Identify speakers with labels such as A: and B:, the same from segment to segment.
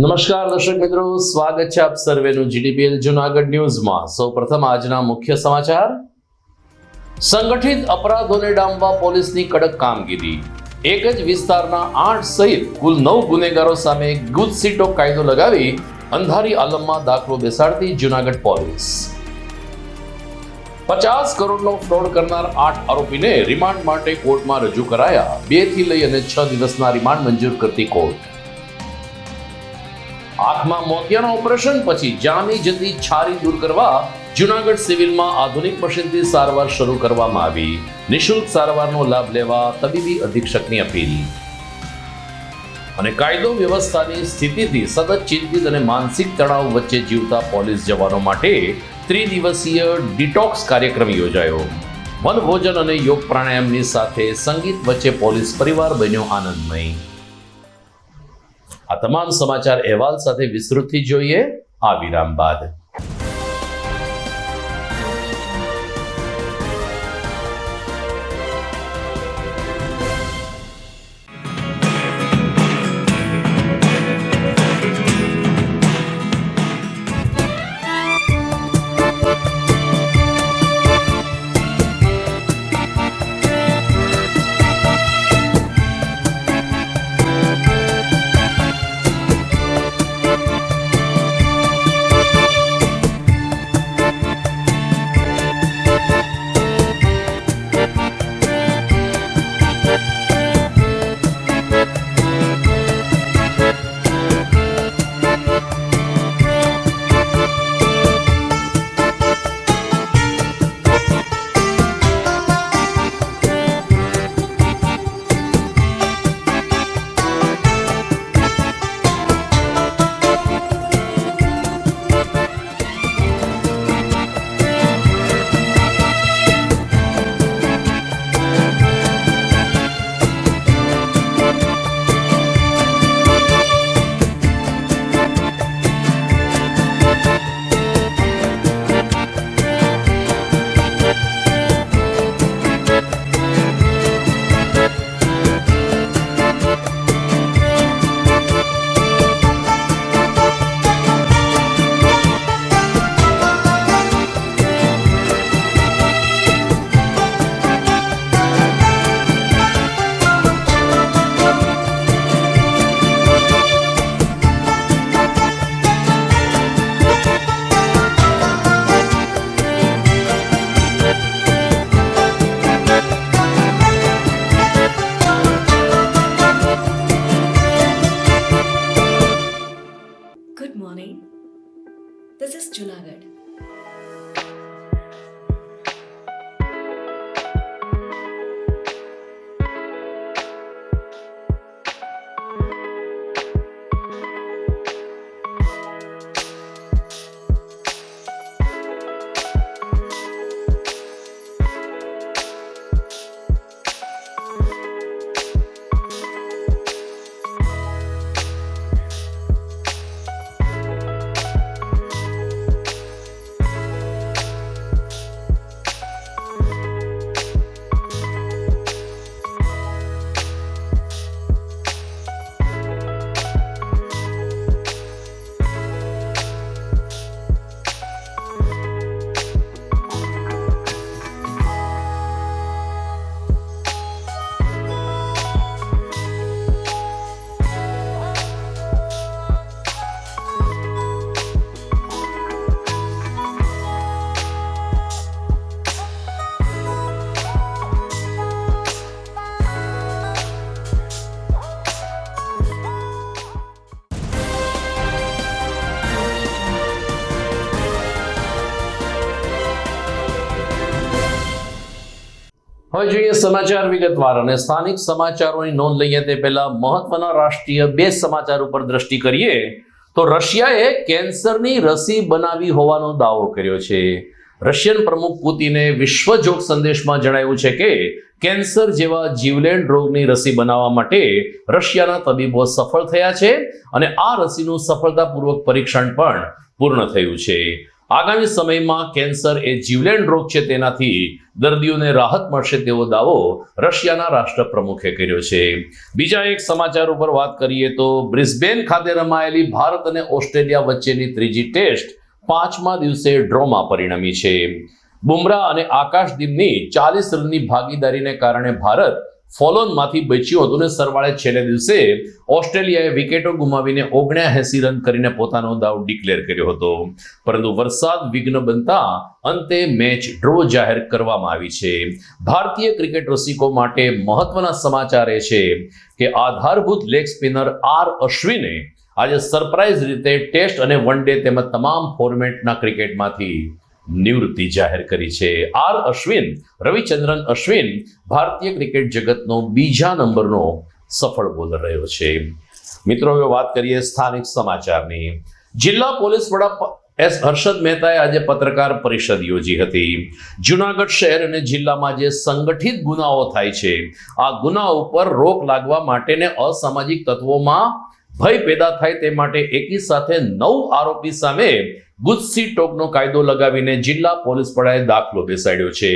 A: નમસ્કાર દર્શક મિત્રો, સ્વાગત છે આપ સર્વેનું જીડીપીએલ જૂનાગઢ ન્યૂઝમાં। સૌપ્રથમ આજના મુખ્ય સમાચાર। સંગઠિત અપરાધોને ડામવા પોલીસની કડક કામગીરી। એક જ વિસ્તારના 8 સહિત કુલ 9 ગુનેગારો સામે ગુજસીટો કાયદો લગાવી અંધારી આલમમાં દાખલો બેસાડતી જૂનાગઢ પોલીસ। 50 કરોડનો ફ્રોડ કરનાર 8 આરોપીને રિમાન્ડ માટે કોર્ટમાં રજૂ કરાયા। 2 થી લઈ અને 6 દિવસના રિમાન્ડ મંજૂર કરતી કોર્ટ। આંખમાં મોતિયાના ઓપરેશન પછી જામી જતી છારી દૂર કરવા જૂનાગઢ સિવિલમાં આધુનિક મશીનથી સારવાર શરૂ કરવામાં આવી। નિઃશુલ્ક સારવારનો લાભ લેવા તબીબી અધિક્ષકની અપીલ। અને કાયદો વ્યવસ્થાની સ્થિતિથી સતત ચિંતિત અને માનસિક તણાવ વચ્ચે જીવતા પોલીસ જવાનો માટે ત્રિદિવસીય ડિટોક્સ કાર્યક્રમ યોજાયો। વનભોજન અને યોગ પ્રાણાયામની સાથે સંગીત વચ્ચે પોલીસ પરિવાર બન્યો આનંદમય। આ તમામ સમાચાર અહેવાલ સાથે વિસ્તૃતથી જોઈએ આ વિરામ બાદ।
B: Good morning. This is Junagadh.
A: હવે જોઈએ સમાચાર વિગતવાર। અને સ્થાનિક સમાચારોની નોંધ લઈએ તે પહેલા મહત્વના રાષ્ટ્રીય 2 સમાચાર ઉપર દ્રષ્ટિ કરીએ તો રશિયાએ કેન્સરની રસી બનાવી હોવાનો દાવો કર્યો છે। રશિયન પ્રમુખ પુતિને વિશ્વ જોગ સંદેશમાં જણાવ્યું છે કે કેન્સર જેવા જીવલેણ રોગની રસી બનાવવા માટે રશિયાના તબીબો સફળ થયા છે અને આ રસીનું સફળતાપૂર્વક પરીક્ષણ પણ પૂર્ણ થયું છે। આગામી સમયમાં કેન્સર એ જીવલેણ રોગ છે, તેનાથી દર્દીઓને રાહત મળશે તેવો દાવો રશિયાના રાષ્ટ્રપ્રમુખે કર્યો છે. બીજા એક સમાચાર ઉપર વાત કરીએ તો બ્રિસ્બેન ખાતે રમાયેલી ભારત અને ઓસ્ટ્રેલિયા વચ્ચેની ત્રીજી ટેસ્ટ 5મા દિવસે ડ્રોમાં પરિણમી છે. બુમરાહ અને આકાશદીપની 40 રનની ભાગીદારીને કારણે ભારત ફોલોનમાંથી બચ્યું હતું અને સરવાળે છેલ્લે દિવસે ઓસ્ટ્રેલિયાએ વિકેટો ગુમાવીને 79 રન કરીને પોતાનો દાવ ડિક્લેર કર્યો હતો, પરંતુ વરસાદ વિઘ્ન બનતા અંતે મેચ ડ્રો જાહેર કરવામાં આવી છે. ભારતીય ક્રિકેટ રસિકો માટે મહત્વના સમાચાર એ છે કે આધારભૂત લેગ સ્પિનર આર અશ્વિને આજે સરપ્રાઇઝ રીતે ટેસ્ટ અને વન ડે તેમજ તમામ ફોર્મેટના ક્રિકેટમાંથી નિવૃત્તિ જાહેર કરી છે. આર અશ્વિન, રવિચંદ્રન અશ્વિન ભારતીય ક્રિકેટ જગતનો બીજા નંબરનો સફળ બોલર રહ્યો છે. મિત્રો, હવે વાત કરીએ સ્થાનિક સમાચારની. જિલ્લા પોલીસ વડા એસ હર્ષદ મહેતાએ આજે પત્રકાર પરિષદ યોજી હતી. જૂનાગઢ શહેર અને જિલ્લામાં જે સંગઠિત ગુનાઓ થાય છે, આ ગુનાઓ પર રોક લાગવા માટે ને અસામાજિક તત્વોમાં ભય પેદા થાય તે માટે એકી સાથે 9 આરોપી સામે ગુજસી ટોકનો કાયદો લગાવીને જિલ્લા પોલીસ વડાએ દાખલો બેસાડ્યો છે.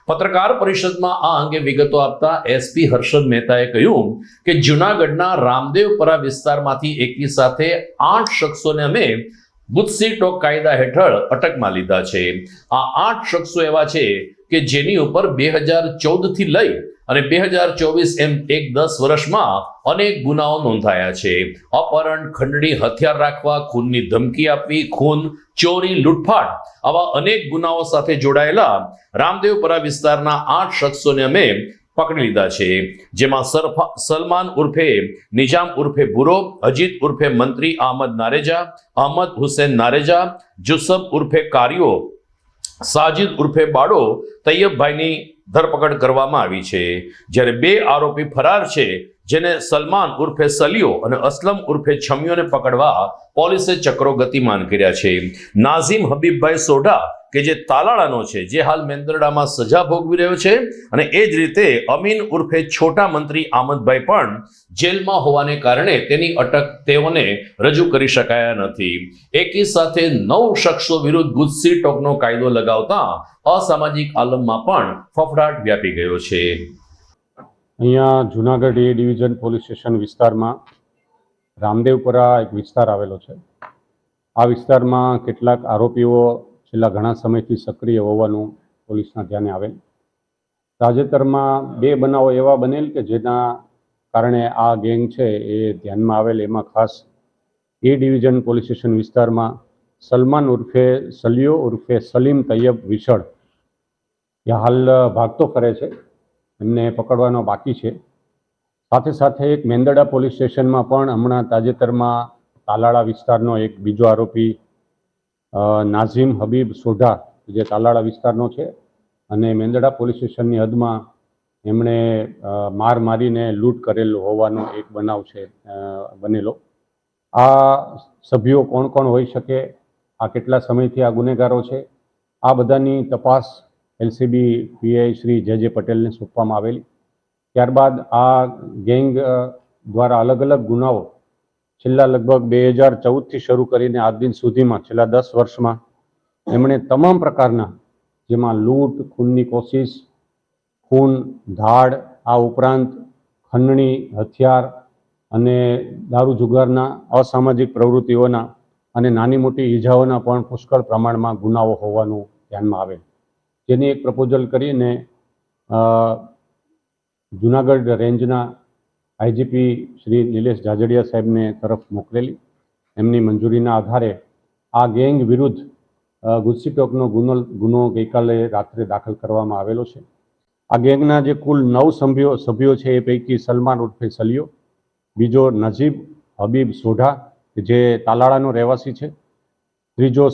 A: પત્રકાર પરિષદમાં આ અંગે વિગતો આપતા એસપી હર્ષદ મહેતાએ કહ્યું કે જૂનાગઢના રામદેવપરા વિસ્તારમાંથી એકી સાથે 8 શખ્સોને અમે ગુજસી ટોક કાયદા હેઠળ અટકમાં લીધા છે. આ 8 શખ્સો એવા છે કે જેની ઉપર 2014 થી લઈ અને 2024 એમ 10 વર્ષમાં અનેક ગુનાઓ નોંધાયા છે. અપહરણ, ખંડણી, હથિયાર રાખવા, ખૂનની ધમકી આપવી, ખૂન, ચોરી, લૂંટફાટ આવા અનેક ગુનાઓ સાથે જોડાયેલા રામદેવપરા વિસ્તારના 8 શખ્સોને અમે પકડી લીધા છે, જેમાં સલમાન ઉર્ફે નિજામ ઉર્ફે ભૂરો, અજીત ઉર્ફે મંત્રી અહમદ નારેજા, અહમદ હુસેન નારેજા, જુસબ ઉર્ફે કારિયો, સાજિદ ઉર્ફે બાડો, તૈયબભાઈની ધરપકડ કરવામાં આવી છે. જ્યારે 2 આરોપી ફરાર છે, જેને સલમાન ઉર્ફે સલિયો અને અસલમ ઉર્ફે છમિયોને પકડવા પોલીસે ચક્રો ગતિમાન કર્યા છે. નાઝીમ હબીબભાઈ સોઢા કે જે તાલાળાનો છે, જે હાલ મેંદરડામાં સજા ભોગવી રહ્યો છે, અને એ જ રીતે અમીન ઉર્ફે છોટા મંત્રી આમદભાઈ પણ જેલમાં હોવાને કારણે તેની અટક તેઓને રજૂ કરી શકાયા નથી. એકી સાથે 9 શખ્સો વિરુદ્ધ ગુજસી ટોકનો કાયદો લગાવતા અસામાજિક આલમમાં પણ ફફડાટ વ્યાપી ગયો છે.
C: અહીંયા જુનાગઢ એ ડિવિઝન પોલીસ સ્ટેશન વિસ્તારમાં રામદેવપરા એક વિસ્તાર આવેલો છે. આ વિસ્તારમાં કેટલાક આરોપીઓ છેલ્લા ઘણા સમયથી સક્રિય હોવાનું પોલીસના ધ્યાને આવેલ. તાજેતરમાં 2 બનાવો એવા બનેલ કે જેના કારણે આ ગેંગ છે એ ધ્યાનમાં આવેલ. એમાં ખાસ એ ડિવિઝન પોલીસ સ્ટેશન વિસ્તારમાં સલમાન ઉર્ફે સલિયો ઉર્ફે સલીમ તૈયબ વિસળ એ હાલ ભાગતો કરે છે, એમને પકડવાનો બાકી છે. સાથે સાથે એક મેંદરડા પોલીસ સ્ટેશનમાં પણ હમણાં તાજેતરમાં તાલાળા વિસ્તારનો એક બીજો આરોપી નાઝીમ હબીબ સોઢા, જે તાલાળા વિસ્તારનો છે અને મેંદરડા પોલીસ સ્ટેશનની હદમાં એમણે માર મારીને લૂંટ કરેલો હોવાનો એક બનાવ છે બનેલો. આ સભ્યો કોણ કોણ હોઈ શકે, આ કેટલા સમયથી આ ગુનેગારો છે, આ બધાની તપાસ એલસીબી પીઆઈ શ્રી જે પટેલને સોંપવામાં આવેલી. ત્યારબાદ આ ગેંગ દ્વારા અલગ અલગ ગુનાઓ છેલ્લા લગભગ 2014થી શરૂ કરીને આજ દિન સુધીમાં છેલ્લા 10 વર્ષમાં એમણે તમામ પ્રકારના, જેમાં લૂંટ, ખૂનની કોશિશ, ખૂન, ધાડ, આ ઉપરાંત ખંડણી, હથિયાર અને દારૂ જુગારના અસામાજિક પ્રવૃત્તિઓના અને નાની મોટી ઈજાઓના પણ પુષ્કળ પ્રમાણમાં ગુનાઓ હોવાનું ધ્યાનમાં આવે, જેની એક પ્રપોઝલ કરીને જુનાગઢ રેન્જના આઈજીપી શ્રી નિલેશ જાજડિયા સાહેબને તરફ મોકલેલી. એમની મંજૂરીના આધારે આ ગેંગ વિરુદ્ધ ગુજસી ટોકનો ગુનો ગઈકાલે રાત્રે દાખલ કરવામાં આવેલો છે. આ ગેંગના જે કુલ 9 સભ્યો છે એ પૈકી સલમાન ઉર્ફે સલિયો, બીજો નજીબ હબીબ સોઢા જે તાલાળાનો રહેવાસી છે, ત્રીજો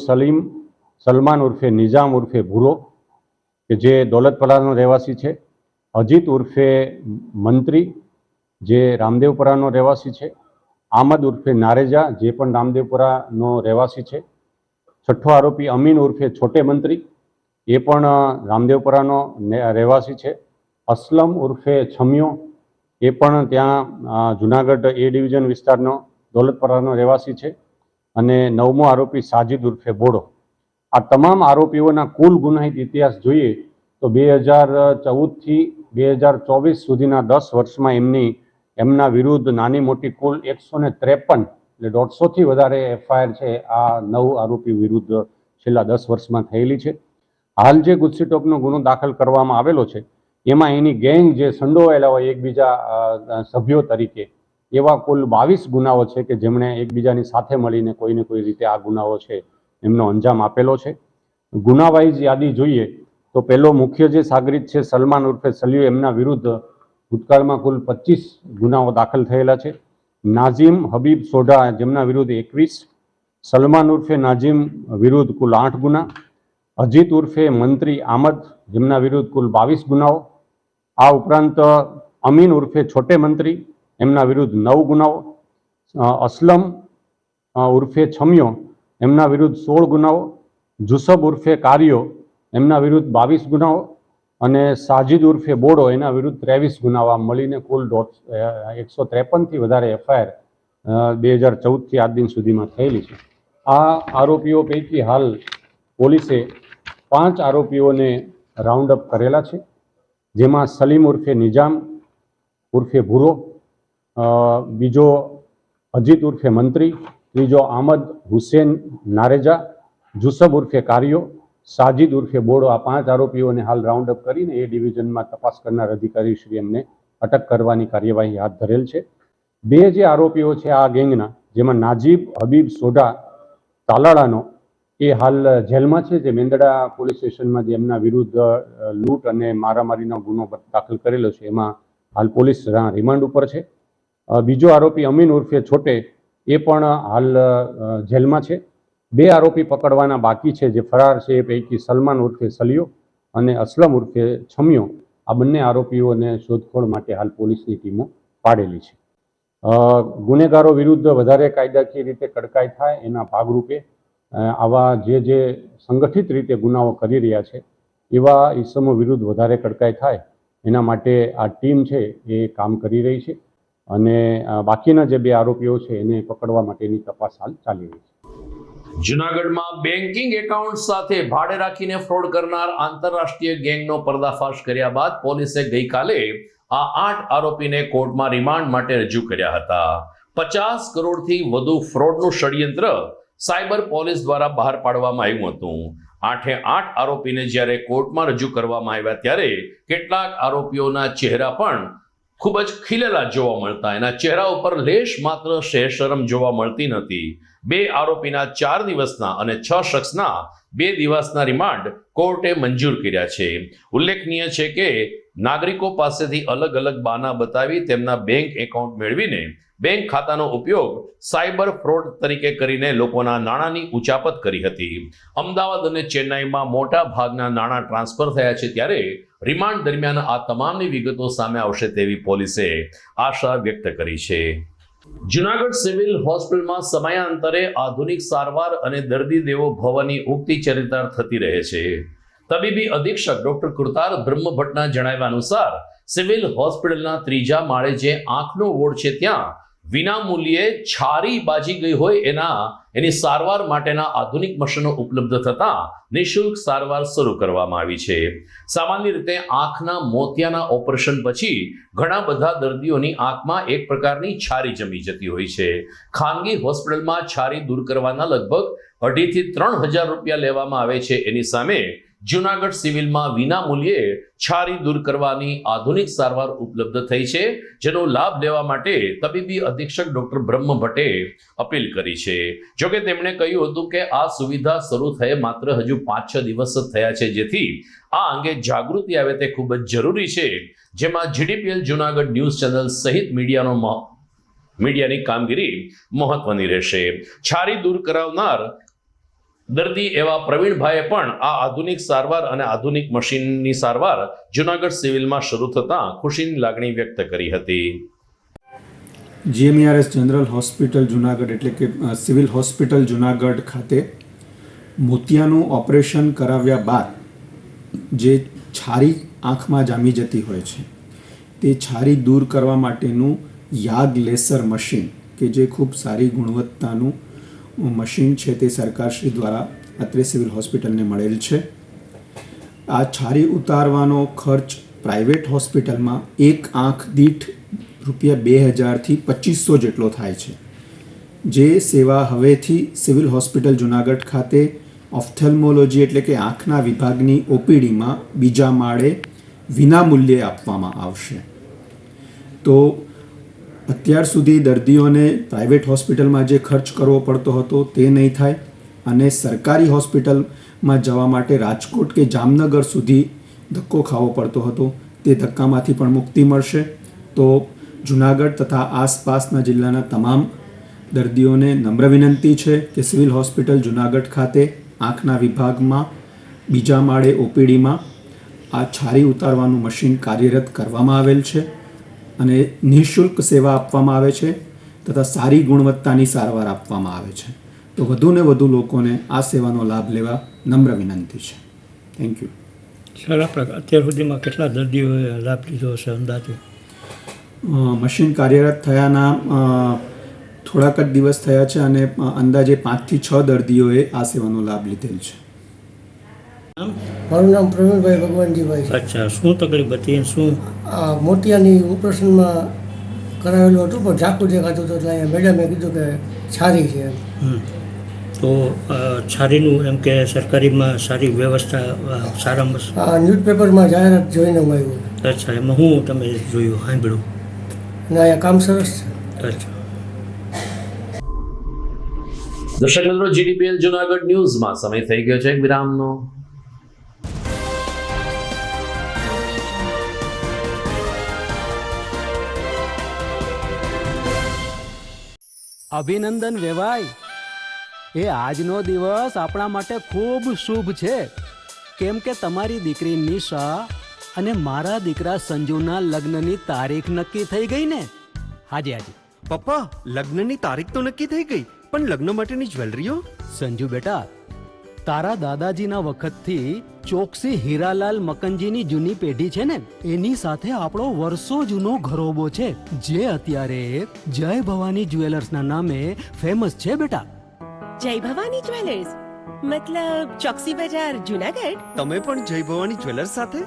C: સલમાન ઉર્ફે નિજામ ઉર્ફે ભૂરો કે જે દોલતપરાનો રહેવાસી છે, અજીત ઉર્ફે મંત્રી જે રામદેવપરાનો રહેવાસી છે, આમદ ઉર્ફે નારેજા જે પણ રામદેવપરાનો રહેવાસી છે, છઠ્ઠો આરોપી અમીન ઉર્ફે છોટે મંત્રી એ પણ રામદેવપરાનો રહેવાસી છે, અસલમ ઉર્ફે છમિયો એ પણ ત્યાં જુનાગઢ એ ડિવિઝન વિસ્તારનો દોલતપરાનો રહેવાસી છે, અને 9મો આરોપી સાજિદ ઉર્ફે બોડો આ તમામ આરોપીઓના કુલ ગુનાહિત ઇતિહાસ જોઈએ તો 2014થી 2024 સુધીના 10 વર્ષમાં એમના વિરુદ્ધ નાની મોટી કુલ 153 એટલે 150થી વધારે એફઆઈઆર છે આ 9 આરોપી વિરુદ્ધ છેલ્લા 10 વર્ષમાં થયેલી છે. હાલ જે ગુજસીટોકનો ગુનો દાખલ કરવામાં આવેલો છે એમાં એની ગેંગ જે સંડોવાયેલા હોય એકબીજા સભ્યો તરીકે એવા કુલ 22 ગુનાઓ છે કે જેમણે એકબીજાની સાથે મળીને કોઈને કોઈ રીતે આ ગુનાઓ છે એમનો અંજામ આપેલો છે. ગુનાવાઇઝ યાદી જોઈએ તો પહેલો મુખ્ય જે સાગરીત છે સલમાન ઉર્ફે સલિયો, એમના વિરુદ્ધ ભૂતકાળમાં કુલ 25 ગુનાઓ દાખલ થયેલા છે. નાઝીમ હબીબ સોઢા જેમના વિરુદ્ધ 21, સલમાન ઉર્ફે નાઝીમ વિરુદ્ધ કુલ 8 ગુના, અજીત ઉર્ફે મંત્રી આમદ જેમના વિરુદ્ધ કુલ 22 ગુનાઓ, આ ઉપરાંત અમીન ઉર્ફે છોટે મંત્રી એમના વિરુદ્ધ 9 ગુનાઓ, અસલમ ઉર્ફે છમિયો એમના વિરુદ્ધ 16 ગુનાઓ, જુસબ ઉર્ફે કાર્યો એમના વિરુદ્ધ 22 ગુનાઓ અને સાજિદ ઉર્ફે બોડો એના વિરુદ્ધ 23 ગુનાઓ, આમ મળીને કુલ 153થી વધારે એફઆઈઆર 2014થી આજ દિન સુધીમાં થયેલી છે. આ આરોપીઓ પૈકી હાલ પોલીસે 5 આરોપીઓને રાઉન્ડ અપ કરેલા છે, જેમાં સલીમ ઉર્ફે નિજામ ઉર્ફે ભૂરો, બીજો અજીત ઉર્ફે મંત્રી, ત્રીજો આમદ હુસેન નારેજા, જુસબ ઉર્ફે કાર્યો, સાજિદ ઉર્ફે બોડો, આ 5 આરોપીઓને હાલ રાઉન્ડ અપ કરીને એ ડિવિઝનમાં તપાસ કરનાર અધિકારી શ્રી એમને અટક કરવાની કાર્યવાહી હાથ ધરેલ છે. 2 જે આરોપીઓ છે આ ગેંગના, જેમાં નાજીબ હબીબ સોઢા તાલાળાનો એ હાલ જેલમાં છે, જે મેંદડા પોલીસ સ્ટેશનમાં જે એમના વિરુદ્ધ લૂંટ અને મારામારીનો ગુનો દાખલ કરેલો છે એમાં હાલ પોલીસ રિમાન્ડ ઉપર છે. બીજો આરોપી અમીન ઉર્ફે છોટે એ પણ હાલ જેલમાં છે. 2 આરોપી પકડવાના બાકી છે જે ફરાર છે એ પૈકી સલમાન ઉર્ફે સલિયો અને અસલમ ઉર્ફે છમિયો, આ બંને આરોપીઓને શોધખોળ માટે હાલ પોલીસની ટીમો પાડેલી છે. ગુનેગારો વિરુદ્ધ વધારે કાયદાકીય રીતે કડકાઈ થાય એના ભાગરૂપે આવા જે સંગઠિત રીતે ગુનાઓ કરી રહ્યા છે એવા ઇસમો વિરુદ્ધ વધારે કડકાઈ થાય એના માટે આ ટીમ છે એ કામ કરી રહી છે અને બાકીના જે 2 આરોપીઓ છે એને પકડવા માટેની તપાસ હાલ ચાલી રહી છે.
A: જૂનાગઢમાં બેન્કિંગ એકાઉન્ટ સાથે ભાડે રાખીને ફ્રોડ કરનાર આંતરરાષ્ટ્રીય ગેંગનો પર્દાફાશ કર્યા બાદ પોલીસે ગઈકાલે આ 8 આરોપીને કોર્ટમાં રિમાન્ડ માટે રજૂ કર્યા હતા. 50 કરોડથી વધુ ફ્રોડનું ષડયંત્ર સાયબર પોલીસ દ્વારા બહાર પાડવામાં આવ્યું હતું. 8એ 8 આરોપીને જ્યારે કોર્ટમાં રજૂ કરવામાં આવ્યા ત્યારે કેટલાક આરોપીઓના ચહેરા પણ ખૂબ જ ખીલેલા જોવા મળતા, એના ચહેરા ઉપર લેશ માત્ર શરમ જોવા મળતી નથી. 2 આરોપીના 4 દિવસના અને 6 શખ્સના 2 દિવસના રિમાન્ડ કોર્ટે મંજૂર કર્યા છે. ઉલ્લેખનીય છે કે નાગરિકો પાસેથી અલગ અલગ બહાના બતાવી તેમના બેંક એકાઉન્ટ મેળવીને બેંક ખાતાનો ઉપયોગ સાયબર ફ્રોડ તરીકે કરીને લોકોના નાણાંની ઉચાપત કરી હતી. અમદાવાદ અને ચેન્નાઈમાં મોટા ભાગના નાણાં ટ્રાન્સફર થયા છે, ત્યારે રિમાન્ડ દરમિયાન આ તમામની વિગતો સામે આવશે તેવી પોલીસે આશા વ્યક્ત કરી છે. જૂનાગઢ સિવિલ હોસ્પિટલમાં સમયાંતરે આધુનિક સારવાર અને દર્દી દેવો ભવની ઉક્તિ ચરિતાર્થ થતી રહે છે. તબીબી અધિક્ષક ડોક્ટર કૃતાર બ્રહ્મભટ્ટના જણાવ્યા અનુસાર સિવિલ હોસ્પિટલના 3જા માળે જે આંખનો વોર્ડ છે ત્યાં વિનામૂલ્યે છારી બાજી ગઈ હોય એની સારવાર માટેના આધુનિક મશીનો ઉપલબ્ધ થતા નિઃશુલ્ક સારવાર શરૂ કરવામાં આવી છે. સામાન્ય રીતે આંખના મોતિયાના ઓપરેશન પછી ઘણા બધા દર્દીઓની આંખમાં એક પ્રકારની છારી જમી જતી હોય છે. ખાનગી હોસ્પિટલમાં છારી દૂર કરવાના લગભગ 2,500 થી 3,000 રૂપિયા લેવામાં આવે છે. એની સામે જૂનાગઢ સિવિલમાં વિનામૂલ્યે છારી દૂર કરવાની આધુનિક સારવાર ઉપલબ્ધ થઈ છે, જેનો લાભ લેવા માટે તબીબી અધિક્ષક ડોક્ટર બ્રહ્મભટ્ટે અપીલ કરી છે. જોકે તેમણે કહ્યું હતું કે આ સુવિધા શરૂ થયે માત્ર હજુ 5-6 દિવસ જ થયા છે, જેથી આ અંગે જાગૃતિ આવે તે ખૂબ જ જરૂરી છે, જેમાં જીડીપીએલ જૂનાગઢ ન્યૂઝ ચેનલ સહિત મીડિયાની કામગીરી મહત્વની રહેશે. છારી દૂર કરાવનાર દર્દી એવા પ્રવીણભાઈએ પણ આ આધુનિક સારવાર અને આધુનિક મશીનની સારવાર જૂનાગઢ સિવિલમાં શરૂ થતાં ખુશીની લાગણી વ્યક્ત કરી હતી.
D: GMERS જનરલ હોસ્પિટલ જૂનાગઢ એટલે કે સિવિલ હોસ્પિટલ જૂનાગઢ ખાતે મોતિયાનું ઓપરેશન કરાવ્યા બાદ જે છારી આંખમાં જામી જતી હોય છે તે છારી દૂર કરવા માટેનું યાગ લેસર મશીન કે જે ખૂબ સારી ગુણવત્તાનું મશીન છે તે સરકારશ્રી દ્વારા અત્રે સિવિલ હોસ્પિટલને મળેલ છે. આ છારી ઉતારવાનો ખર્ચ પ્રાઇવેટ હોસ્પિટલમાં એક આંખ દીઠ ₹2000થી ₹2500 જેટલો થાય છે. જે સેવા હવેથી સિવિલ હોસ્પિટલ જુનાગઢ ખાતે ઓફથેલ્મોલોજી એટલે કે આંખના વિભાગની ઓપીડીમાં બીજા માળે વિનામૂલ્યે આપવામાં આવશે. તો અત્યાર સુધી દર્દીઓને પ્રાઇવેટ હોસ્પિટલમાં જે ખર્ચ કરવો પડતો હતો તે નહીં થાય અને સરકારી હોસ્પિટલમાં જવા માટે રાજકોટ કે જામનગર સુધી ધક્કો ખાવો પડતો હતો તે ધક્કામાંથી પણ મુક્તિ મળશે. તો જુનાગઢ તથા આસપાસના જિલ્લાના તમામ દર્દીઓને નમ્ર વિનંતી છે કે સિવિલ હોસ્પિટલ જુનાગઢ ખાતે આંખના વિભાગમાં બીજા માળે ઓપીડીમાં આ છારી ઉતારવાનું મશીન કાર્યરત કરવામાં આવેલ છે અને નિઃશુલ્ક સેવા આપવામાં આવે છે તથા સારી ગુણવત્તાની સારવાર આપવામાં આવે છે. તો વધુને વધુ લોકોને આ સેવાનો લાભ લેવા નમ્ર વિનંતી છે. Thank you.
E: સર આપણે અત્યાર સુધીમાં કેટલા દર્દીઓએ લાભ લીધો હશે અંદાજે?
D: મશીન કાર્યરત થયાના થોડાક જ દિવસ થયા છે અને અંદાજે 5 થી 6 દર્દીઓએ આ સેવાનો લાભ લીધેલ છે.
F: મારું નામ પ્રવીણભાઈ ભગવાનજીભાઈ છે.
E: અચ્છા, શું તકલીફ હતી? શું
F: આ મોતિયાની ઓપરેશનમાં કરાવેલું હતું પણ ઝાકું દેખાતું હતું એટલે અહીંયા મેડમે કીધું કે છારી છે એમ.
E: તો છારીનું એમ કે સરકારીમાં સારી વ્યવસ્થા સારામાં
F: આ ન્યૂઝપેપરમાં જાહેરાત જોઈને હું આવ્યો
E: અચ્છા, એમાં હું તમે જોયું સાંભળ્યું?
F: અને અહીંયા કામ સરસ છે.
E: અચ્છા.
A: દર્શક મિત્રો, GDPL જુનાગઢ ન્યૂઝમાં સમય થઈ ગયો છે એક વિરામનો.
G: અભિનંદન વેવાઈ, એ આજનો દિવસ આપણા માટે ખૂબ શુભ છે, કેમ કે તમારી દીકરી નિશા અને મારા દીકરા સંજુના લગ્નની તારીખ નક્કી થઈ ગઈ ને. હાજી હાજી
H: પપ્પા, લગ્નની તારીખ તો નક્કી થઈ ગઈ, પણ લગ્ન માટેની જ્વેલરીઓ?
G: સંજુ બેટા, તારા દાદાજીના વખતથી ચોકસી હીરાલાલ મકનજીની જૂની પેઢી છે ને, એની સાથે આપણો વર્ષો જૂનો ઘરોબો છે, જે અત્યારે જય ભવાની જ્વેલર્સના નામે ફેમસ છે બેટા.
I: જય ભવાની જ્વેલર્સ મતલબ ચોકસી બજાર જુનાગઢ?
H: તમે પણ જય ભવાની જ્વેલર્સ સાથે?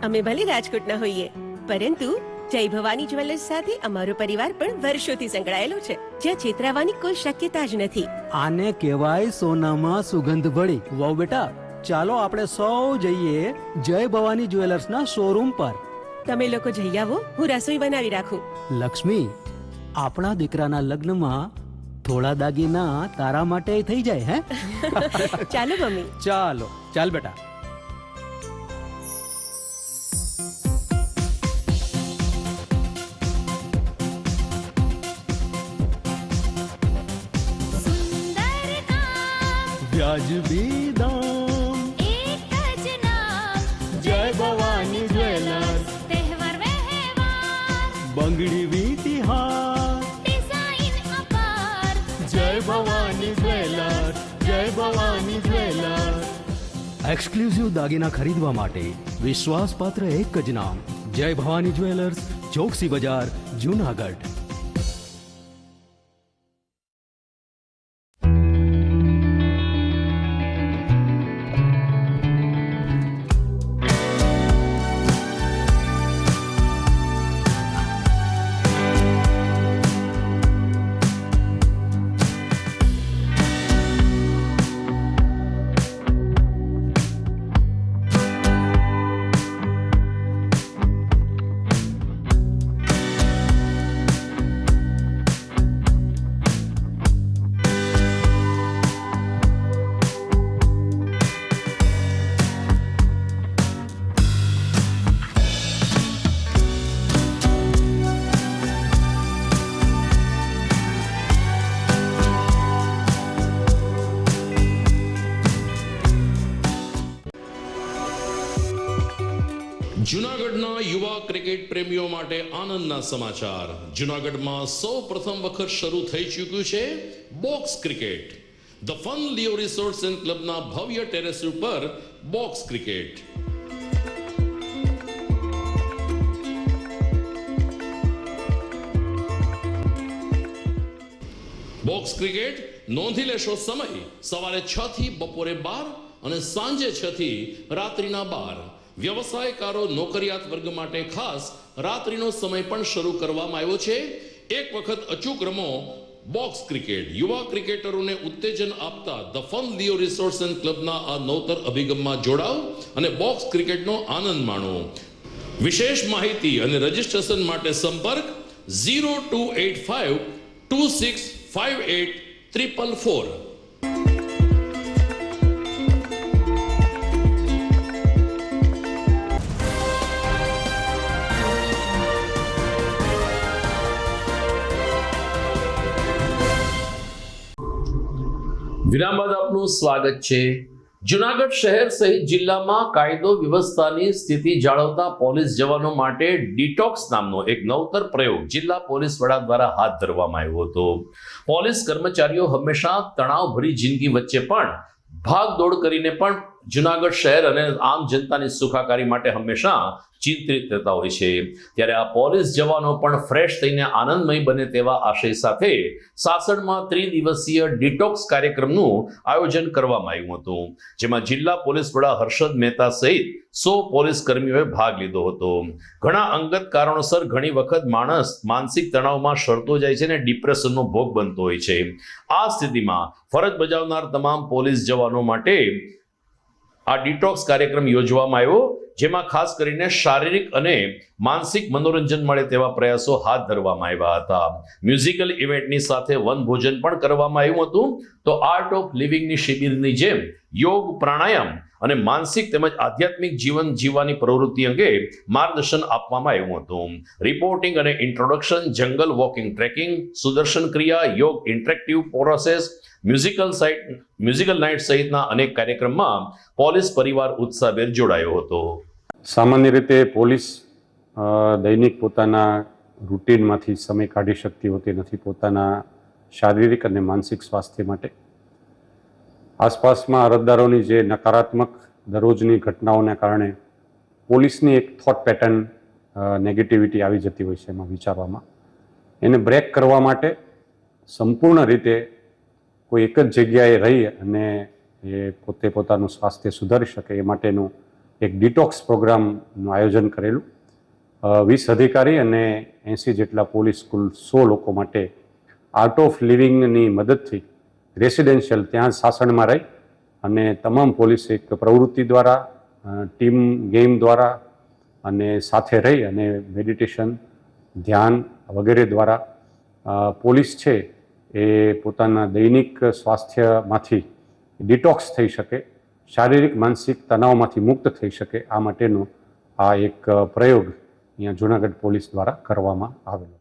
I: અમે ભલે રાજકોટના હોઈએ, પરંતુ જય ભવાની જ્વેલર્સ સાથે અમારો પરિવાર પણ વર્ષોથી સંકળાયેલો છે, જ્યાં છેતરાવાની કોઈ શક્યતા જ નથી.
G: આને કહેવાય સોનામાં સુગંધ ભળી. વહુ બેટા, ચાલો આપણે સૌ જઈએ જય ભવાની જ્વેલર્સના શોરૂમ પર.
I: તમે લોકો જઈ આવો, હું રસોઈ બનાવી રાખું.
G: લક્ષ્મી, આપણા દીકરાના લગ્નમાં થોડા દાગીના તારા માટે થઈ જાય. હે
I: ચાલો મમ્મી.
G: ચાલો ચાલ બેટા. વ્યાજબી દામ,
J: એક જ નામ,
G: જય ભવાની જ્વેલર્સ.
J: તહેવાર વ્યવહાર,
G: બંગડી વીટી હાર,
J: ડિઝાઇન અપાર,
G: જય ભવાની જ્વેલર્સ, જય ભવાની જ્વેલર્સ. એક્સક્લુઝિવ દાગીના ખરીદવા માટે વિશ્વાસપાત્ર એક જ નામ, જય ભવાની જ્વેલર્સ, ચોકસી બજાર, જુનાગઢ.
A: જૂનાગઢના યુવા ક્રિકેટ પ્રેમીઓ માટે આનંદના સમાચાર. જૂનાગઢમાં સૌ પ્રથમ વખત શરૂ થઈ ચૂક્યું છે box cricket. The fun Leo resorts and ક્લબના ભવ્ય ટેરેસ ઉપર બોક્સ ક્રિકેટ. બોક્સ ક્રિકેટ નોંધી લેશો સમય સવારે 6 થી બપોરે 12 અને સાંજે 6 થી રાત્રિના 12. વ્યવસાયકારો નોકરિયાત વર્ગ માટે ખાસ રાત્રિનો સમય પણ શરૂ કરવામાં આવ્યો છે. એક વખત અચૂક રમો બોક્સ ક્રિકેટ. યુવા ક્રિકેટરોને ઉત્તેજન આપતા the fun Leo resorts and ક્લબના આ નવતર અભિગમમાં જોડાઓ અને બોક્સ ક્રિકેટનો આનંદ માણો. વિશેષ માહિતી અને રજીસ્ટ્રેશન માટે સંપર્ક 0285 2658 444. વિરામ બાદ આપનું સ્વાગત છે. જુનાગઢ શહેર સહિત જિલ્લામાં કાયદો વ્યવસ્થાની સ્થિતિ જાળવતા પોલીસ જવાનો માટે ડિટોક્સ નામનો એક નવતર પ્રયોગ જિલ્લા પોલીસ વડા દ્વારા હાથ ધરવામાં આવ્યો હતો. પોલીસ કર્મચારીઓ હંમેશા તણાવભરી જિંદગી વચ્ચે પણ ભાગદોડ કરીને પણ જુનાગઢ શહેર અને આમ જનતાની સુખાકારી માટે હંમેશા ચિંતિત રહેતા હોય છે. ત્યારે આ પોલીસ જવાનો પણ ફ્રેશ થઈને આનંદમય બને તેવા આશય સાથે સાસણમાં 3 દિવસીય ડિટોક્સ કાર્યક્રમનું આયોજન કરવામાં આવ્યું હતું, જેમાં જિલ્લા પોલીસ વડા હર્ષદ મહેતા સહિત 100 પોલીસ કર્મીઓએ ભાગ લીધો હતો. ઘણા અંગત કારણોસર ઘણી વખત માણસ માનસિક તણાવમાં સડતો જાય છે અને ડિપ્રેશનનો ભોગ બનતો હોય છે. આ સ્થિતિમાં ફરજ બજાવનાર તમામ પોલીસ જવાનો માટે આ ડિટોક્સ કાર્યક્રમ યોજવામાં આવ્યો, જેમાં ખાસ કરીને શારીરિક અને માનસિક મનોરંજન મળે તેવા પ્રયાસો હાથ ધરવામાં આવ્યા હતા. મ્યુઝિકલ ઇવેન્ટની સાથે વનભોજન પણ કરવામાં આવ્યું હતું. તો આર્ટ ઓફ લિવિંગની શિબિરની જેમ યોગ, પ્રાણાયામ અને માનસિક તેમજ આધ્યાત્મિક જીવન જીવવાની પ્રવૃત્તિ અંગે માર્ગદર્શન આપવામાં આવ્યું હતું. રિપોર્ટિંગ અને ઇન્ટ્રોડક્શન, જંગલ વોકિંગ, ટ્રેકિંગ, સુદર્શન ક્રિયા, યોગ, ઇન્ટરેક્ટિવ પ્રોસેસ, મ્યુઝિકલ નાઇટ સહિતના અનેક કાર્યક્રમમાં પોલીસ પરિવાર ઉત્સાહભેર જોડાયો હતો.
C: સામાન્ય રીતે પોલીસ દૈનિક પોતાના રૂટીનમાંથી સમય કાઢી શકતી હોતી નથી પોતાના શારીરિક અને માનસિક સ્વાસ્થ્ય માટે. આસપાસમાં અરજદારોની જે નકારાત્મક દરરોજની ઘટનાઓને કારણે પોલીસની એક થોટ પેટર્ન નેગેટિવિટી આવી જતી હોય છે એમાં વિચારવામાં. એને બ્રેક કરવા માટે સંપૂર્ણ રીતે કોઈ એક જ જગ્યાએ રહી અને એ પોતે પોતાનું સ્વાસ્થ્ય સુધારી શકે એ માટેનું એક ડિટોક્સ પ્રોગ્રામનું આયોજન કરેલું. 20 અધિકારી અને 80 જેટલા પોલીસ, કુલ 100 લોકો માટે આર્ટ ઓફ લિવિંગની મદદથી રેસિડેન્શિયલ ત્યાં સાસણમાં રહી અને તમામ પોલીસ એક પ્રવૃત્તિ દ્વારા, ટીમ ગેમ દ્વારા અને સાથે રહી અને મેડિટેશન, ધ્યાન વગેરે દ્વારા પોલીસ છે એ પોતાના દૈનિક સ્વાસ્થ્યમાંથી ડિટોક્સ થઈ શકે, શારીરિક માનસિક તણાવમાંથી મુક્ત થઈ શકે, આ માટેનો આ એક પ્રયોગ અહીંયા જૂનાગઢ પોલીસ દ્વારા કરવામાં આવેલો.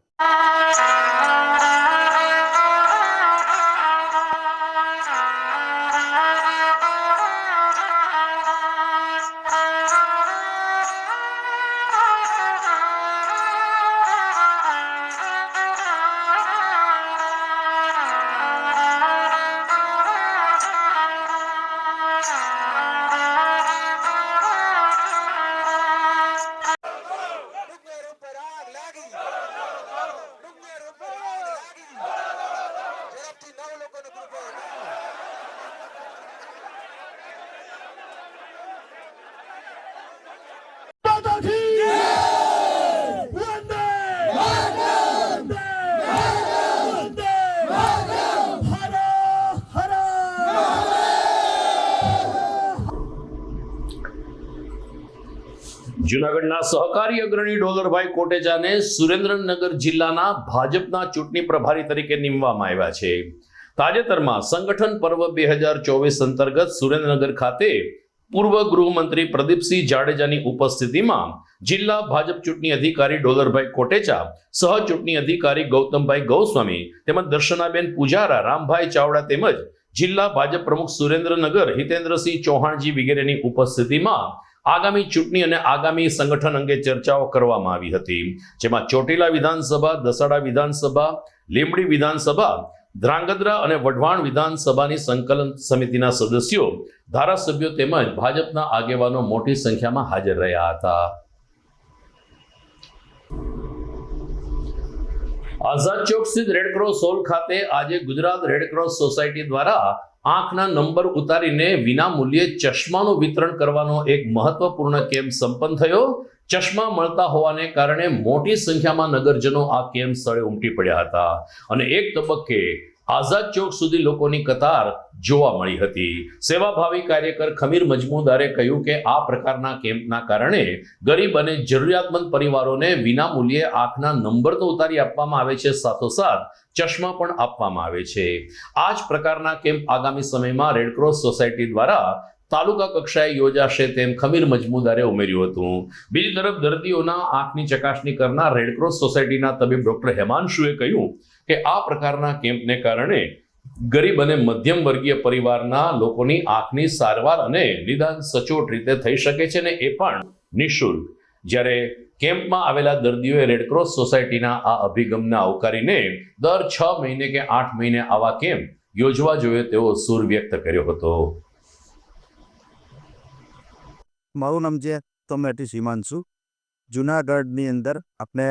A: જૂનાગઢના સહકારી અગ્રણી ડોલરભાઈ કોટેચાને સુરેન્દ્રનગર જિલ્લાના ભાજપના ચૂંટણી પ્રભારી તરીકે નિમવામાં આવ્યા છે. તાજેતરમાં સંગઠન પર્વ 2024 અંતર્ગત સુરેન્દ્રનગર ખાતે પૂર્વ ગૃહમંત્રી પ્રદીપસિંહ જાડેજાની ઉપસ્થિતિમાં જિલ્લા ભાજપ ચૂંટણી અધિકારી ડોલરભાઈ કોટેચા, સહ ચૂંટણી અધિકારી ગૌતમભાઈ ગૌસ્વામી તેમજ દર્શનાબેન પૂજારા, રામભાઈ ચાવડા તેમજ જિલ્લા ભાજપ પ્રમુખ સુરેન્દ્રનગર હિતેન્દ્રસિંહ ચૌહાણજી વગેરેની ઉપસ્થિતિમાં આગામી ચૂંટણી અને આગામી સંગઠન અંગે ચર્ચાઓ કરવામાં આવી હતી, જેમાં ચોટીલા વિધાનસભા, દસાડા વિધાનસભા, લીંબડી વિધાનસભા, ધ્રાંગધ્રા અને વઢવાણ વિધાનસભાની સંકલન સમિતિના સદસ્યો, ધારાસભ્યો તેમજ ભાજપના આગેવાનો મોટી સંખ્યામાં હાજર રહ્યા હતા. આઝાદ ચોક સ્થિત રેડક્રોસ હોલ ખાતે આજે ગુજરાત રેડક્રોસ સોસાયટી દ્વારા આંખના નંબર ઉતારીને વિના મૂલ્યે ચશ્માનું વિતરણ કરવાનો એક મહત્વપૂર્ણ કેમ્પ સંપન્ન થયો. ચશ્મા મળતા હોવાને કારણે મોટી સંખ્યામાં નગરજનો આ કેમ્પ સ્થળે ઉમટી પડ્યા હતા અને એક તબક્કે આઝાદ ચોક સુધી લોકોની કતાર જોવા મળી હતી. સેવાભાવી કાર્યકર ખમીર મજમુદારે કહ્યું કે આ પ્રકારના કેમ્પના કારણે ગરીબ અને જરૂરિયાતમંદ પરિવારોને વિના મૂલ્યે આંખના નંબર તો ઉતારી આપવામાં આવે છે, સાથોસાથ ચશ્મા પણ આપવામાં આવે છે. આ જ પ્રકારના કેમ્પ આગામી સમયમાં રેડક્રોસ સોસાયટી દ્વારા તાલુકા કક્ષાએ યોજાશે તેમ ખમીર મજમુદારે ઉમેર્યું હતું. બીજી તરફ દર્દીઓના આંખની ચકાસણી કરનાર રેડક્રોસ સોસાયટીના તબીબ ડોક્ટર હેમાંશુએ કહ્યું કે આ પ્રકારના કેમ્પને કારણે ગરીબ અને મધ્યમ વર્ગીય પરિવારના લોકોની આંખની સારવાર અને નિદાન સચોટ રીતે થઈ શકે છે, ને એ પણ નિઃશુલ્ક. જ્યારે કેમ્પમાં આવેલા દર્દીઓએ રેડક્રોસ સોસાયટીના આ અભિગમને આવકારીને દર 6 મહિને કે 8 મહિને આવા કેમ્પ યોજવા જોઈએ તેવો સૂર વ્યક્ત કર્યો હતો.
K: મારું નામ છે તોમેટી હિમાંશુ. જુનાગઢની અંદર આપણે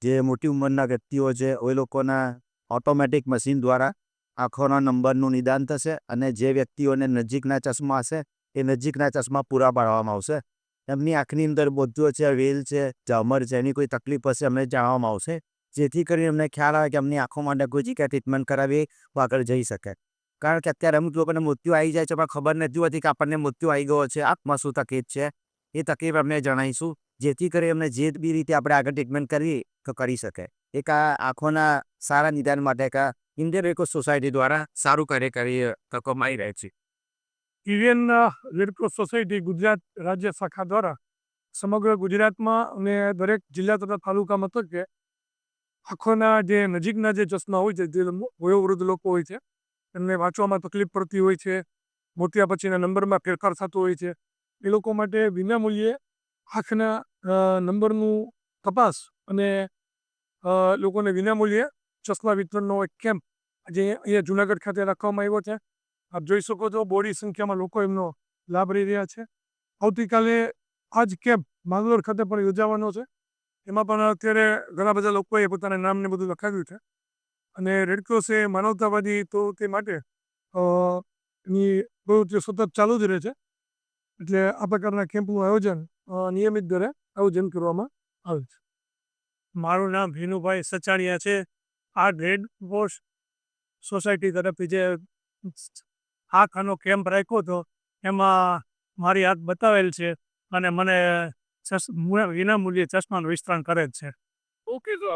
K: જે મોટી ઉંમરના વ્યક્તિઓ છે એ લોકોના ઓટોમેટિક મશીન દ્વારા આંખોના નંબરનું નિદાન થશે અને જે વ્યક્તિઓને નજીકના ચશ્મા હશે એ નજીકના ચશ્મા પૂરા પાડવામાં આવશે. એમની આંખની અંદર બોધો છે, વેલ છે, ઝામર છે, એની કોઈ તકલીફ હશે અમને જાણવામાં આવશે, જેથી કરીને અમને ખ્યાલ આવે કે એમની આંખો માટે કોઈ જગ્યાએ ટ્રીટમેન્ટ કરાવી તો આગળ જઈ શકે. કારણ કે અત્યારે અમુક લોકોને મૃત્યુ આવી જાય છે પણ ખબર નથી હોતી કે આપણને મૃત્યુ આવી ગયો છે, આંખમાં શું તકલીફ છે, એ તકલીફ અમને જણાવીશું, જેથી કરી અમને જે બી રીતે આપણે આગળ ટ્રીટમેન્ટ કરવી તો કરી શકે. એક આ આંખોના સારા નિદાન માટે એક ઇન્ડિયન રેડક્રોસ સોસાયટી દ્વારા સારું કાર્ય કરી તકોમાં આવી રહે છે.
L: ઇન્ડિયન રેડક્રોસ સોસાયટી ગુજરાત રાજ્ય શાખા દ્વારા સમગ્ર ગુજરાતમાં અને દરેક જિલ્લા તથા તાલુકા મથકે આંખોના જે નજીકના જે ચશ્મા હોય છે, જે વયોવૃદ્ધ લોકો હોય છે, એમને વાંચવામાં તકલીફ પડતી હોય છે, મોતિયા પછીના નંબરમાં ફેરફાર થતો હોય છે, એ લોકો માટે વિનામૂલ્યે આંખના નંબરનું તપાસ અને લોકોને વિનામૂલ્યે ચશ્મા વિતરણનો એક કેમ્પ આજે અહીંયા જુનાગઢ ખાતે રાખવામાં આવ્યો છે. આપ જોઈ શકો છો બોડી સંખ્યામાં લોકો એમનો લાભ લઈ રહ્યા છે. આવતીકાલે આ જ કેમ્પ માંગરોળ ખાતે પણ યોજાવાનો છે. એમાં પણ અત્યારે ઘણા બધા લોકોએ પોતાના નામને બધું લખાવ્યું છે અને રેડક્રોસ એ માનવતાવાદી તો તે માટે એની પ્રવૃત્તિઓ સતત ચાલુ જ રહે છે. એટલે આ પ્રકારના કેમ્પનું આયોજન નિયમિત દરે આયોજન કરવામાં આવે છે.
E: મારું નામ ભીનુભાઈ સચાણિયા છે. આ રેડક્રોસ સોસાયટી તરફથી જે આંખનો કેમ્પ રાખ્યો હતો એમાં મારી હાથ બતાવેલ છે અને મને વિનામૂલ્યે ચશ્માનું વિતરણ કરે જ છે. ઓકે, તો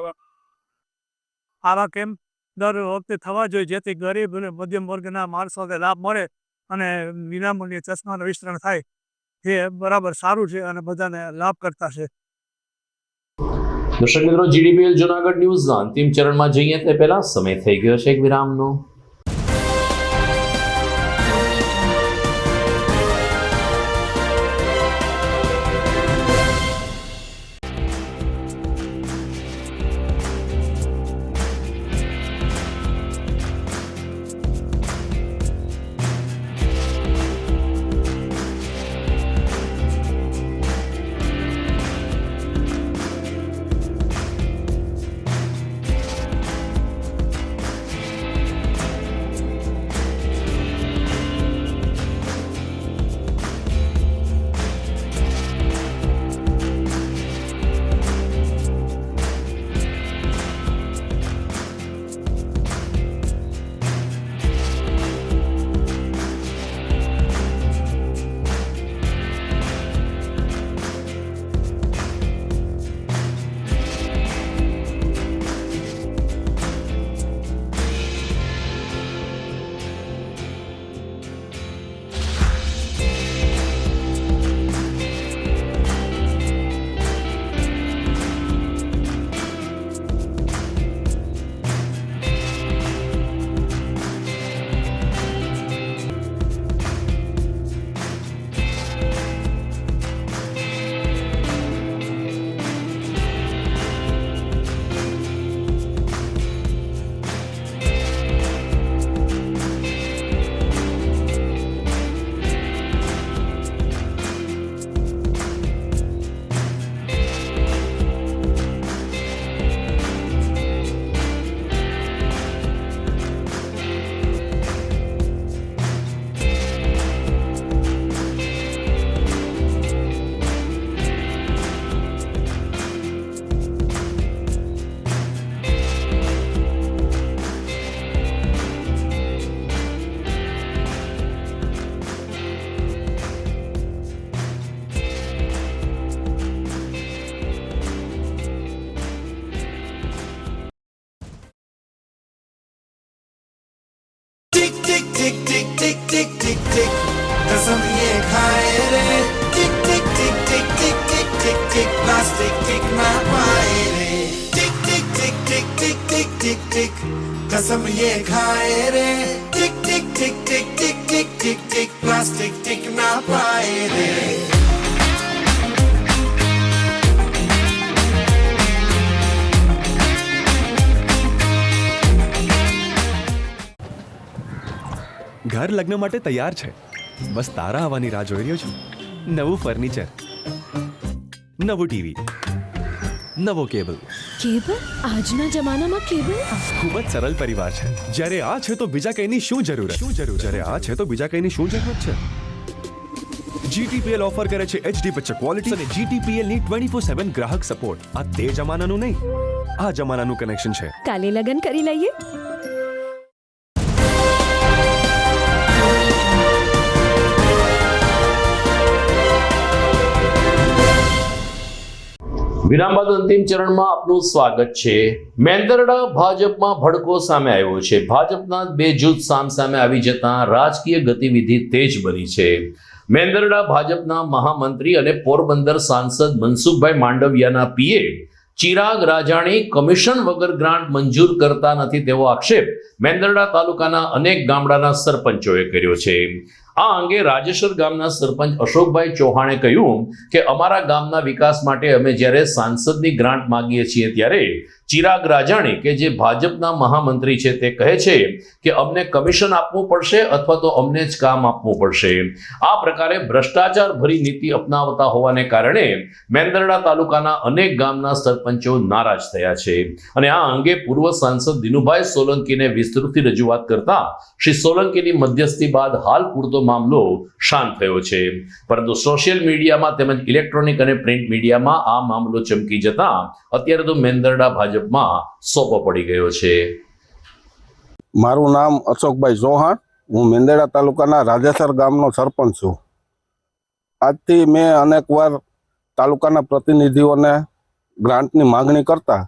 E: આવા કેમ્પ દર વખતે થવા જોઈએ, જેથી ગરીબ અને મધ્યમ વર્ગના માણસોને લાભ મળે અને વિનામૂલ્યે ચશ્માનું વિતરણ થાય. એ બરાબર સારું છે અને બધાને લાભ કરતા છે.
A: દર્શક મિત્રો, જીડીપીએલ જુનાગઢ ન્યૂઝના અંતિમ ચરણમાં જઈએ તે પહેલા સમય થઈ ગયો છે એક વિરામનો.
M: टिक टिक टिक टिक टिक टिक कसम ये खाए रे टिक टिक टिक टिक टिक टिक टिक टिक प्लास्टिक टिक ना पाए रे टिक टिक टिक टिक टिक टिक टिक टिक कसम ये खाए रे टिक टिक टिक टिक टिक टिक टिक टिक प्लास्टिक टिक ना पाए रे
N: ઘર લગ્ન માટે તૈયાર છે, બસ તારા આવવાની રાહ જોઈ રહ્યો છું. નવું ફર્નિચર, નવું ટીવી, નવો કેબલ.
J: કેબલ? આજના જમાનામાં કેબલ?
N: ખૂબ જ સરળ પરિવાર છે. જ્યારે આ છે તો બીજા કઈની શું જરૂર? જ્યારે આ છે તો બીજા કઈની શું જરૂરત છે? GTPL ઓફર કરે છે HD પિક્ચર ક્વોલિટી અને GTPL ની 24/7 ગ્રાહક સપોર્ટ. આ તે જમાનાનું નહીં, આ જમાનાનું કનેક્શન છે.
J: કાલે લગન કરી લઈએ.
A: વિરામ બાદ અંતિમ ચરણમાં આપનું સ્વાગત છે. મેંદરડા ભાજપમાં ભડકો સામે આવ્યો છે. ભાજપના બે જૂથ સામે આવી જતા રાજકીય ગતિવિધિ તેજ બની છે. મેંદરડા ભાજપના મહામંત્રી અને પોરબંદર સાંસદ મનસુખભાઈ માંડવિયાના પીએ ચિરાગ રાજાણી કમિશન વગર ગ્રાન્ટ મંજૂર કરતા નથી તેવો આક્ષેપ મેંદરડા તાલુકાના અનેક ગામડાના સરપંચોએ કર્યો છે. આ અંગે રાજેશ્વર ગામના સરપંચ અશોકભાઈ ચૌહાણે કહ્યું કે અમારા ગામના વિકાસ માટે અમે જ્યારે સાંસદની ગ્રાન્ટ માંગીએ છીએ ત્યારે ચિરાગ રાજાણી કે જે ભાજપના મહામંત્રી છે તે કહે છે કે અમને કમિશન આપવું પડશે અથવા તો અમને જ કામ આપવું પડશે. આ પ્રકારે ભ્રષ્ટાચાર ભરી નીતિ અપનાવતા હોવાને કારણે મેંદરડા તાલુકાના અનેક ગામના સરપંચો નારાજ થયા છે અને આ અંગે પૂર્વ સાંસદ દિનુભાઈ સોલંકીને વિસ્તૃતથી રજૂઆત કરતા શ્રી સોલંકીની મધ્યસ્થી બાદ હાલ પૂરતો મામલો શાંત થયો છે. પરંતુ સોશિયલ મીડિયામાં તેમજ ઇલેક્ટ્રોનિક અને પ્રિન્ટ મીડિયામાં આ મામલો ચમકી જતા અત્યારે તો મેંદરડા ભાજપમાં સોપો પડી ગયો છે.
O: મારું નામ અશોકભાઈ ચૌહાણ, હું મેંદરડા તાલુકાના રાજેસર ગામનો સરપંચ છું. આજથી મેં અનેકવાર તાલુકાના પ્રતિનિધિઓને ગ્રાન્ટની માગણી કરતા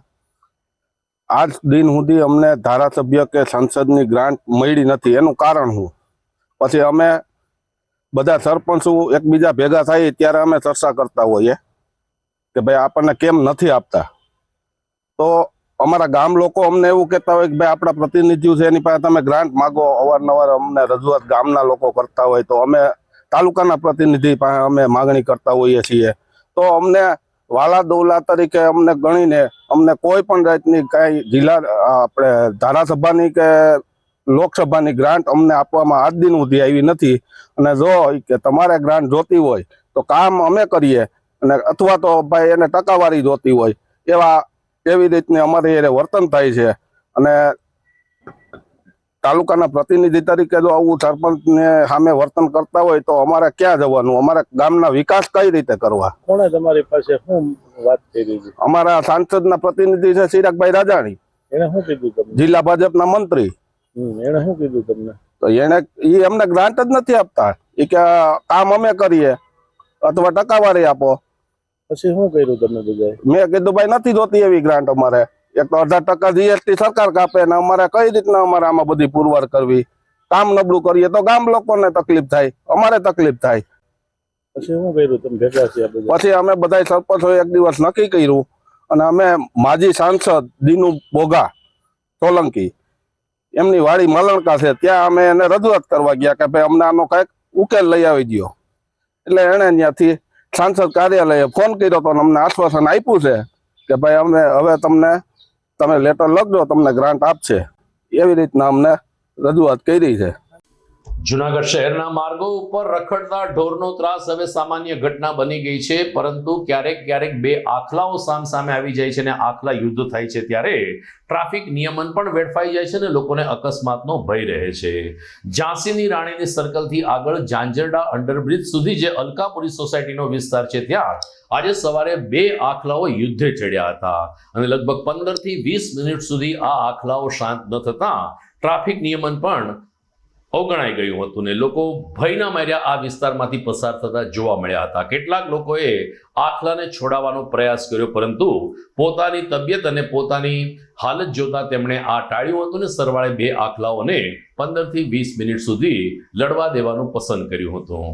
O: આજ દિન સુધી અમને ધારાસભ્ય કે સંસદની ગ્રાન્ટ મળી નથી. એનું કારણ શું? પછી અમે બધા સરપંચો એકબીજા ભેગા થાય ત્યારે અમે ચર્ચા કરતા હોઈએ કે ભાઈ આપણને કેમ નથી આપતા. તો અમારા ગામ લોકો અમને એવું કહેતા હોય કે ભાઈ આપણા પ્રતિનિધિઓ છે એની પાસે તમે ગ્રાન્ટ માગો. અવારનવાર અમને રજૂઆત ગામના લોકો કરતા હોય તો અમે તાલુકાના પ્રતિનિધિ પાસે અમે માગણી કરતા હોઈએ છીએ. તો અમને વાલા દોલા તરીકે અમને ગણીને અમને કોઈ પણ જાતની કાંઈ જિલ્લા આપણે ધારાસભાની કે લોકસભાની ગ્રાન્ટ અમને આપવામાં આજ દિન સુધી આવી નથી. અને જો કે તમારે ગ્રાન્ટ જોતી હોય તો કામ અમે કરીએ અને અથવા તો ભાઈ એને ટકાવારી જોતી હોય એવી રીતની અમારે એ વર્તન થાય છે. અને તાલુકાના પ્રતિનિધિ તરીકે જો આવું સરપંચને સામે વર્તન કરતા હોય તો અમારે ક્યાં જવાનું? અમારે ગામના વિકાસ કઈ રીતે કરવા?
P: કોણે તમારી પાસે શું વાત કરી છે?
O: અમારા સાંસદના પ્રતિનિધિ છે ચિરાગભાઈ રાજાણી.
P: એને શું કીધું તમને?
O: જિલ્લા ભાજપના મંત્રી.
P: એને શું કીધું તમને?
O: તો એ અમને ગ્રાન્ટ જ નથી આપતા. એ કે કામ અમે કરીએ અથવા ટકાવારી આપો.
P: પછી શું કર્યું તમે બધાએ?
O: મેં કીધું ભાઈ નથી જોતી એવી ગ્રાન્ટ અમારે. એક તો 18% GST સરકાર કાપે ને અમારે કઈ રીતના અમારે આમાં બધી પુરવાર કરવી? કામ નબળું કરીએ તો ગામ લોકોને તકલીફ થાય, અમારે તકલીફ થાય.
P: પછી શું કર્યું તમે ભેગા થયા?
O: પછી અમે બધા સરપંચોએ એક દિવસ નક્કી કર્યું અને અમે માજી સાંસદ દિનુ બોગા સોલંકી એમની વાડી મલણકા છે ત્યાં અમે એને રજૂઆત કરવા ગયા કે ભાઈ અમને આનો કઈક ઉકેલ લઈ આવી દો. એટલે એને ત્યાંથી સાંસદ કાર્યાલયે ફોન કર્યો તો અમને આશ્વાસન આપ્યું છે કે ભાઈ અમે હવે તમે લેટર લખજો, તમને ગ્રાન્ટ આપશે. એવી રીતના અમને રજૂઆત કરી છે.
A: જુનાગઢ શહેરના માર્ગો ઉપર રખડતા ઢોરનો ત્રાસ હવે સામાન્ય ઘટના બની ગઈ છે. પરંતુ ક્યારેક બે આખલાઓ સામે આવી જાય છે અને આખલા યુદ્ધ થાય છે ત્યારે ટ્રાફિક નિયમન પણ વેડફાઈ જાય છે અને લોકોને અકસ્માતનો ભય રહે છે. ઝાંસીની રાણીની સર્કલથી આગળ ઝાંઝરડા અંડરબ્રિજ સુધી જે અલકાપુરી સોસાયટીનો વિસ્તાર છે ત્યાં આજે સવારે બે આખલાઓ યુદ્ધે ચડ્યા હતા અને લગભગ 15 થી 20 મિનિટ સુધી આ આખલાઓ શાંત ન થતા ટ્રાફિક નિયમન પણ અવગણાઈ ગયું હતું ને લોકો ભયના માર્યા આ વિસ્તારમાંથી પસાર થતા જોવા મળ્યા હતા. કેટલાક લોકોએ આખલાને છોડાવવાનો પ્રયાસ કર્યો, પરંતુ પોતાની તબિયત અને પોતાની હાલત જોતા તેમણે આ ટાળ્યું હતું ને સરવાળે 2 આખલાઓને 15 થી 20 મિનિટ સુધી લડવા દેવાનું પસંદ કર્યું હતું.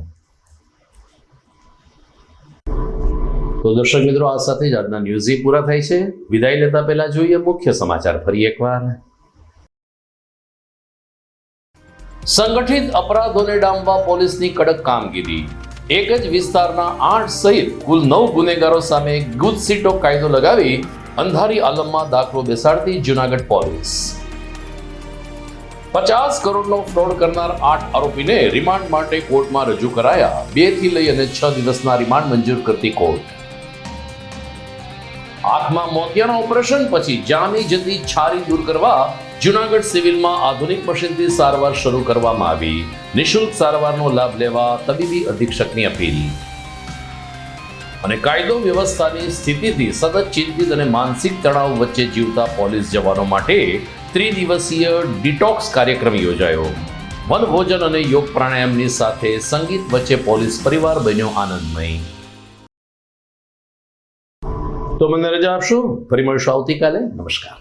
A: તો દર્શક મિત્રો, આ સાથે જ આજના ન્યૂઝ પૂરા થાય છે. વિદાય લેતા પહેલા જોઈએ મુખ્ય સમાચાર ફરી એકવાર. સંગઠિત અપરાધોને ડામવા પોલીસની કડક કામગીરી. એક જ વિસ્તારના 8 સહિત કુલ 9 ગુનેગારો સામે ગુજસીટો કાયદો લગાવી અંધારી આલમમાં દાખલો બેસાડતી જૂનાગઢ પોલીસ. 50 કરોડનો ફ્રોડ કરનાર 8 આરોપીને રિમાન્ડ માટે કોર્ટમાં રજૂ કરાયા. 2 થી લઈ અને 6 દિવસના રિમાન્ડ મંજૂર કરતી કોર્ટ. આંખમાં મોતિયાના ઓપરેશન પછી જામી જતી છારી દૂર કરવા જૂનાગઢ સિવિલમાં આધુનિક મશીનથી સારવાર શરૂ કરવામાં આવી. નિઃશુલ્ક સારવારનો લાભ લેવા તબીબી અધિક્ષકની અપીલ. અને કાયદો વ્યવસ્થાની સ્થિતિથી સતત ચિંતિત અને માનસિક તણાવ વચ્ચે જીવતા પોલીસ જવાનો માટે 3 દિવસીય ડિટોક્સ કાર્યક્રમ યોજાયો. વનભોજન અને યોગ પ્રાણાયામની સાથે સંગીત વચ્ચે પોલીસ પરિવાર બન્યો આનંદમય. તો મને રજા આપશો. ફરી મળીશું આવતીકાલે. નમસ્કાર.